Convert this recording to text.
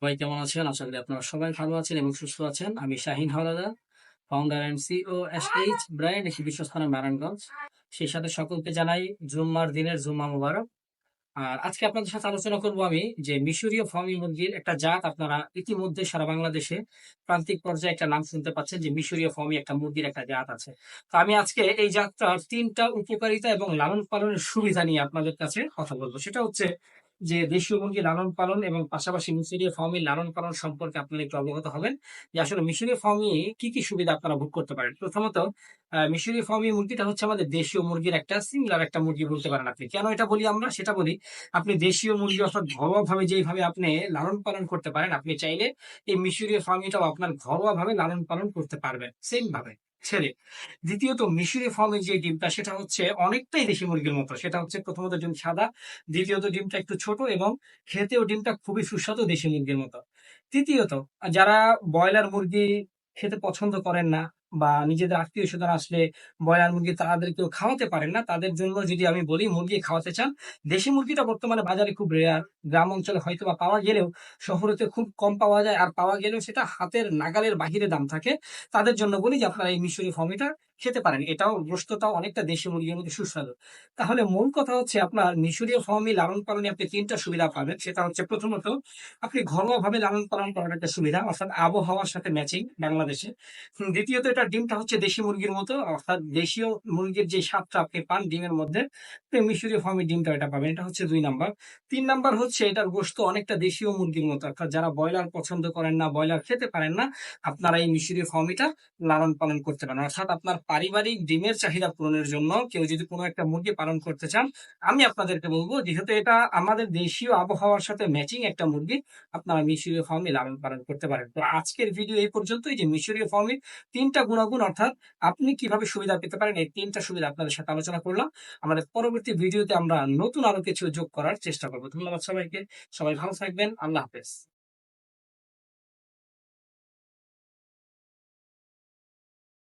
সবাই কেমন আছেন? আশা করি আপনারা সবাই ভালো আছেন এবং সুস্থ আছেন। আমি Shaheen Howlader, founder and CEO SH brand, একটি বিশ্বস্থান নারায়ণগঞ্জ। সেই সাথে সকলকে জানাই জুম্মার দিনের জুম্মা মুবারক। আর আজকে আপনাদের সাথে আলোচনা করব আমি যে মিশরীয় ফার্মি মুরগির একটা জাত আপনারা ইতিমধ্যে সারা বাংলাদেশে প্রান্তিক পর্যায়ে একটা নাম শুনতে পাচ্ছেন যে মিশরীয় ফার্মি একটা মুরগির একটা জাত আছে। তো আমি আজকে এই জাতটার ৩ টা উপকারিতা এবং লালন পালনের সুবিধা নিয়ে আপনাদের কাছে কথা বলব। সেটা হচ্ছে যে দেশীয় মুরগি লালন পালন এবং পাশাপাশি মিশরীয় ফার্মি লালন পালন সম্পর্কে আপনারা একটু অবগত হবেন। যে আসলে মিশরীয় ফার্মি কি সুবিধা আপনারা ভোগ করতে পারেন। প্রথমত মিশরীয় ফার্মি মুরগিটা হচ্ছে আমাদের দেশীয় মুরগির একটা সিমিলার একটা মুরগি বলতে পারেন আপনি। কেন এটা বলি আমরা? সেটা বলি, আপনি দেশীয় মুরগি অর্থাৎ ঘরোয়াভাবে যেইভাবে আপনি লালন পালন করতে পারেন, আপনি চাইলে এই মিশরীয় ফার্মিটাও আপনার ঘরোয়াভাবে লালন পালন করতে পারবেন সেম ভাবে ছেড়ে। দ্বিতীয়ত মিশরীয় ফার্মের যে ডিমটা সেটা হচ্ছে অনেকটাই দেশি মুরগির মতো। সেটা হচ্ছে প্রথমত ডিম সাদা, দ্বিতীয়ত ডিমটা একটু ছোট এবং খেতেও ডিমটা খুবই সুস্বাদু দেশি মুরগির মতো। তৃতীয়ত যারা ব্রয়লার মুরগি খেতে পছন্দ করেন না বা নিজেদের আত্মীয়-স্বজন আসলে ব্রয়লার মুরগি তাদেরকেও খাওয়াতে পারেন না, তাদের জন্য যদি আমি বলি মুরগি খাওয়াতে চান, দেশি মুরগিটা বর্তমানে বাজারে খুব রেয়ার। গ্রাম অঞ্চলে হয়তোবা পাওয়া গেলেও শহরেতে খুব কম পাওয়া যায়। আর পাওয়া গেলেও সেটা হাতের নাগালের বাহিরে দাম থাকে। তাদের জন্য বলি যে আপনারা এই মিশরী ফার্মিটা খেতে পারেন। এটাও গোশতটাও অনেকটা দেশি মুরগির মতো সুস্বাদু। তাহলে মূল কথা হচ্ছে আপনার মিশরীয় ফার্মি লালন পালনে আপনি ৩ টা সুবিধা পাবেন। সেটা হচ্ছে প্রথমত আপনি ঘরোয়াভাবে লালন পালন করার একটা সুবিধা, অর্থাৎ আবহাওয়ার সাথে ম্যাচিং বাংলাদেশে। দ্বিতীয়ত এটার ডিমটা হচ্ছে দেশি মুরগির মতো, অর্থাৎ দেশীয় মুরগির যে স্বাদটা আপনি পান ডিমের মধ্যে, আপনি মিশরীয় ফার্মের ডিমটা এটা পাবেন। এটা হচ্ছে ২ নাম্বার। ৩ নাম্বার হচ্ছে এটার গোশত অনেকটা দেশীয় মুরগির মতো। অর্থাৎ যারা ব্রয়লার পছন্দ করেন না, ব্রয়লার খেতে পারেন না, আপনারা এই মিশরীয় ফার্মিটা লালন পালন করতে পারেন। অর্থাৎ আপনার পারিবারিক ডিমের চাহিদা পূরণের জন্য কেউ যদি কোনো একটা মুরগি পালন করতে চান, আমি আপনাদেরকে বলব যেহেতু এটা আমাদের দেশীয় আবহাওয়ার সাথে ম্যাচিং একটা মুরগি, আপনারা মিশরীয় ফার্মে লালন পালন করতে পারেন। তো আজকের ভিডিও এই পর্যন্তই, যে মিশরীয় ফার্মের ৩ টা গুণাগুণ অর্থাৎ আপনি কিভাবে সুবিধা পেতে পারেন, এই ৩ টা সুবিধা আপনাদের সাথে আলোচনা করলাম। আমাদের পরবর্তী ভিডিওতে আমরা নতুন আরো কিছু যোগ করার চেষ্টা করব। ধন্যবাদ সবাইকে। সবাই ভালো থাকবেন। আল্লাহ হাফেজ।